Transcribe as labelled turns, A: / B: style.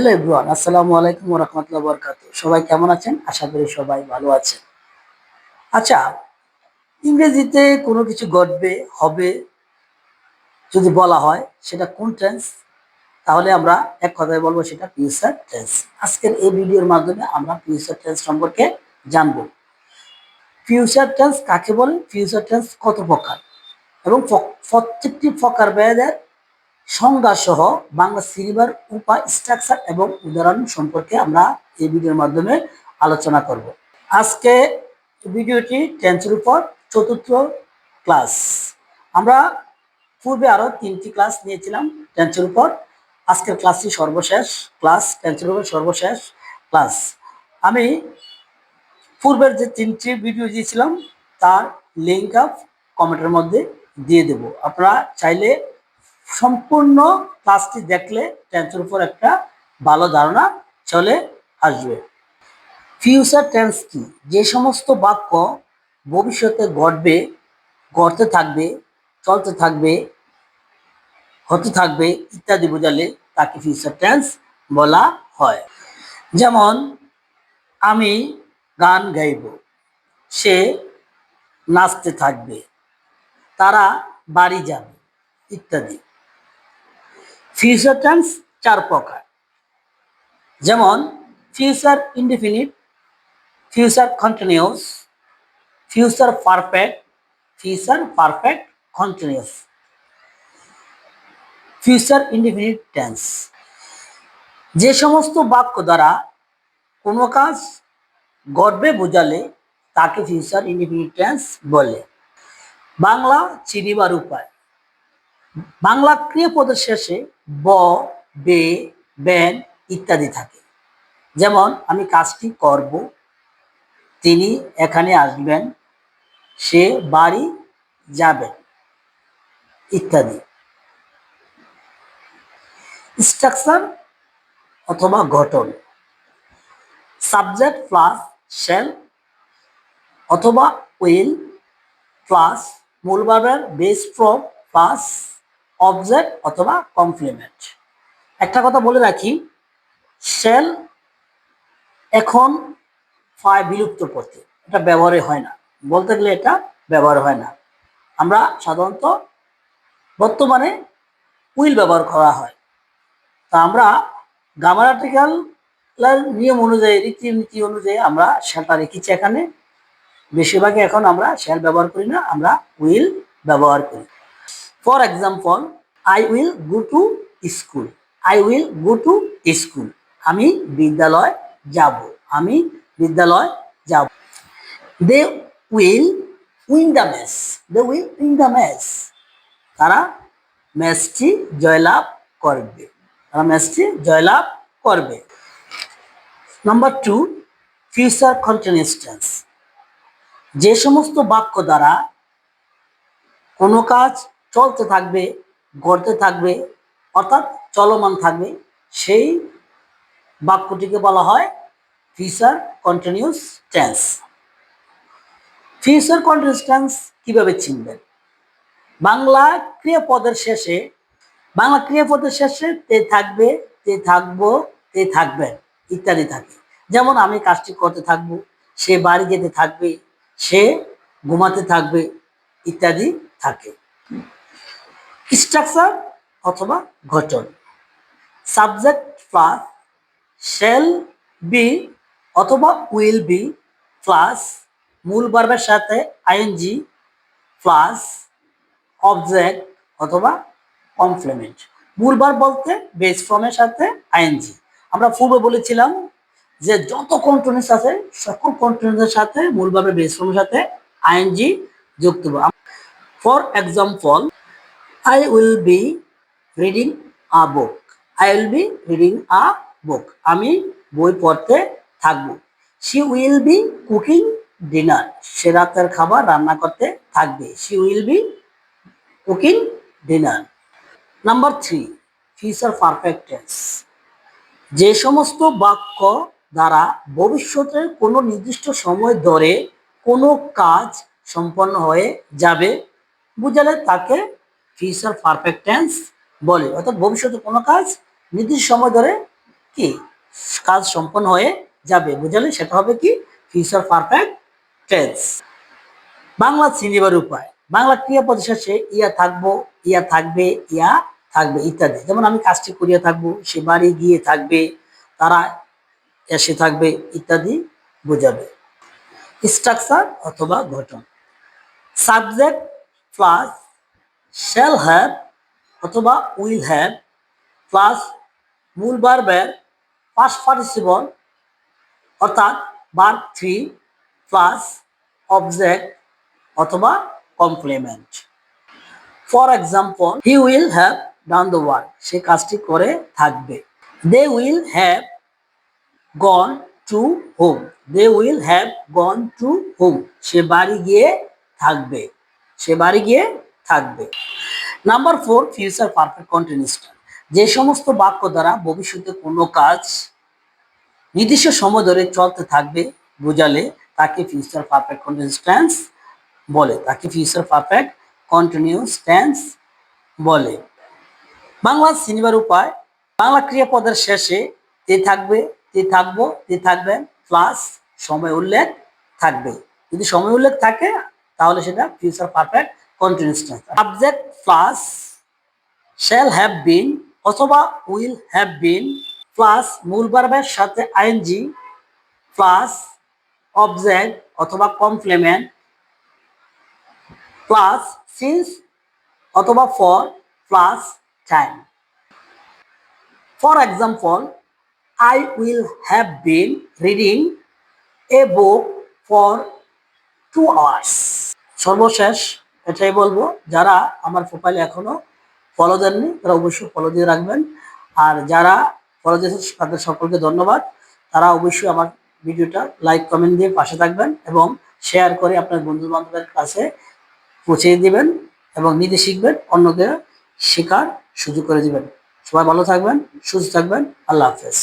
A: Hello everyone, আসসালামু আলাইকুম ওয়া রাহমাতুল্লাহি ওয়া বারাকাতুহু। সবাই কেমন আছেন? আশা করি সবাই ভালো আছেন। আচ্ছা, ইংরেজিতে কোনো কিছু ঘটবে, হবে যদি বলা হয় সেটা কোন টেন্স? তাহলে আমরা এক কথায় বলবো সেটা ফিউচার টেন্স। আজকের এই ভিডিওর মাধ্যমে আমরা ফিউচার টেন্স সম্পর্কে জানবো। ফিউচার টেন্স কাকে বলে? ফিউচার টেন্স কত প্রকার? এবং প্রত্যেকটি প্রকার ভেদের সংজ্ঞা সহ বাংলা সিলেবাস উপায় স্ট্রাকচার এবং উদাহরণ সম্পর্কে আমরা এই ভিডিওর মাধ্যমে আলোচনা করব। আজকে ভিডিওটি টেন্সের উপর চতুর্থ ক্লাস। আমরা পূর্বে আরো 3টি ক্লাস নিয়েছিলাম টেন্সের উপর। আজকের ক্লাসটি সর্বশেষ ক্লাস, টেন্সের উপর সর্বশেষ ক্লাস। আমি পূর্বের যে 3টি ভিডিও দিয়েছিলাম তার লিঙ্ক আপ কমেন্টের মধ্যে দিয়ে দেব। আপনারা চাইলে সম্পূর্ণ ক্লাসটি দেখলে টেন্সের উপর একটা ভালো ধারণা চলে আসবে। ফিউচার টেন্স কি? যে সমস্ত বাক্য ভবিষ্যতে ঘটবে, ঘটতে থাকবে, চলতে থাকবে, হতে থাকবে ইত্যাদি বোঝালে তাকে ফিউচার টেন্স বলা হয়। যেমন আমি গান গাইব, সে নাচতে থাকবে, তারা বাড়ি যাবে ইত্যাদি। ফিউচার টেন্স 4 প্রকার। যেমন future indefinite, future continuous, future perfect, future perfect continuous. Future indefinite tense যে সমস্ত বাক্য দ্বারা কোনো কাজ ঘটবে বোঝালে তাকে ফিউচার ইনডিফিনিট টেন্স বলে। বাংলা চিনিবার উপায়। বাংলা ক্রিয়াপদের শেষে ব, বে, বেন ইত্যাদি থাকে। যেমন আমি কাজটি করব, তিনি এখানে আসবেন, সে বাড়ি যাবেন ইত্যাদি। স্ট্রাকচার অথবা গঠন। সাবজেক্ট প্লাস শ্যাল অথবা উইল প্লাস মূল ভার্বের বেস ফর্ম প্লাস অবজেক্ট অথবা কমপ্লিমেন্ট। একটা কথা বলে রাখি, শ্যাল এখন প্রায় বিলুপ্ত পথে, এটা ব্যবহারে হয় না। বলতে গেলে এটা ব্যবহার হয় না। আমরা সাধারণত বর্তমানে উইল ব্যবহার করা হয়। তা আমরা গ্রামাটিক্যাল নিয়ম অনুযায়ী, রীতিনীতি অনুযায়ী আমরা শ্যালটা রেখেছি এখানে। বেশিরভাগই এখন আমরা শ্যাল ব্যবহার করি না, আমরা উইল ব্যবহার করি। For example, I will go to school. I will go to school, আমি বিদ্যালয় যাব, আমি বিদ্যালয় যাব। They will win the match, they will win the match, তারা ম্যাচটি জয়লাভ করবে, তারা ম্যাচটি জয়লাভ করবে। Number 2, future continuous tense. যে সমস্ত বাক্য দ্বারা কোনো কাজ চলতে থাকবে, ঘটতে থাকবে, অর্থাৎ চলমান থাকবে, সেই বাক্যটিকে বলা হয় future continuous tense. Future continuous tense কিভাবে চিনবেন? বাংলা ক্রিয়াপদের শেষে, বাংলা ক্রিয়াপদের শেষে তে থাকবে, তে থাকবো, তে থাকবেন ইত্যাদি থাকে। যেমন আমি কাজটি করতে থাকবো, সে বাড়ি যেতে থাকবে, সে ঘুমাতে থাকবে ইত্যাদি থাকে। স্ট্রাকচার অথবা গঠন। সাবজেক্ট প্লাস শ্যাল বি অথবা উইল বি প্লাস মূল ভার্বের সাথে আইএনজি প্লাস অবজেক্ট অথবা কমপ্লিমেন্ট। মূল ভার্ব বলতে বেস ফর্মের সাথে আইএনজি। আমরা পূর্বে বলেছিলাম যে যত কন্টিনিউয়াস আছে সকল কন্টিনিউয়াসের সাথে মূল ভার্বের বেস ফর্মের সাথে আইএনজি যুক্ত হবে। For example, I will be reading a book. I will be reading a book. আমি বই পড়তে থাকবো। She will be cooking dinner. সে রাতের খাবার রান্না করতে থাকবে। She will be cooking dinner. Number 3, future perfect tense. যে সমস্ত বাক্য দ্বারা ভবিষ্যতে কোনো নির্দিষ্ট সময় ধরে কোনো কাজ সম্পন্ন হয়ে যাবে বুঝালে তাকে ফিউচার পারফেক্ট টেন্স বলে। অর্থাৎ ভবিষ্যতে কোনো কাজ নির্দিষ্ট সময় ধরে কি কাজ সম্পন্ন হয়ে যাবে, বুঝালে সেটা হবে কি ফিউচার পারফেক্ট টেন্স। বাংলা চিনিবার উপায়, বাংলা ক্রিয়াপদ শেষে ইয়া থাকবো, ইয়া থাকবে, ইয়া থাকবে ইত্যাদি। যেমন আমি কাজটি করিয়া থাকবো, সে বাড়ি গিয়ে থাকবে, তারা এসে থাকবে ইত্যাদি বোঝাবে। স্ট্রাকচার অথবা গঠন, সাবজেক্ট প্লাস শ্যাল হ্যাভ অথবা উইল হ্যাভ প্লাস মূল ভার্বের পাস্ট পার্টিসিপল অর্থাৎ ভার্ব 3 প্লাস অবজেক্ট অথবা complement. For example, he will have done the work, সে কাজটি করে থাকবে। They will have gone to home, they will have gone to home, সে বাড়ি গিয়ে থাকবে, সে বাড়ি গিয়ে থাকবে। Number 4, future perfect continuous tense, যে সমস্ত বাক্য দ্বারা ভবিষ্যতে কোনো কাজ নির্দিষ্ট সময় ধরে চলতে থাকবে বোঝালে তাকে ফিউচার পারফেক্ট কন্টিনিউয়াস টেন্স বলে, তাকে ফিউচার পারফেক্ট কন্টিনিউয়াস টেন্স বলে। বাংলা চিনিবার উপায়, বাংলা ক্রিয়াপদের শেষে তে থাকবে, তে থাকবো, তে থাকবেন প্লাস সময় উল্লেখ থাকবে। যদি সময় উল্লেখ থাকে তাহলে সেটা future perfect continuous tense. Subject plus shall have been অথবা উইল হ্যাভ বিন প্লাস মূল ভার্বের সাথে আইএনজি প্লাস অবজেক্ট অথবা কমপ্লিমেন্ট প্লাস সিন্স অথবা for plus time. For example, I will have been reading a book for 2 hours. সর্বশেষ এটাই বলবো, যারা আমার প্রোফাইলে এখনো ফলো দেননি তারা অবশ্যই ফলো দিয়ে রাখবেন, আর যারা ফলো দিয়েছেন তাদের সকলকে ধন্যবাদ। তারা অবশ্যই আমার ভিডিওটা লাইক কমেন্ট দিয়ে পাশে থাকবেন এবং শেয়ার করে আপনার বন্ধু বান্ধবের কাছে পৌঁছে দিবেন এবং নিজে শিখবেন, অন্যকে শেখার সুযোগ করে দিবেন। সবাই ভালো থাকবেন, সুস্থ থাকবেন, আল্লাহ হাফেজ।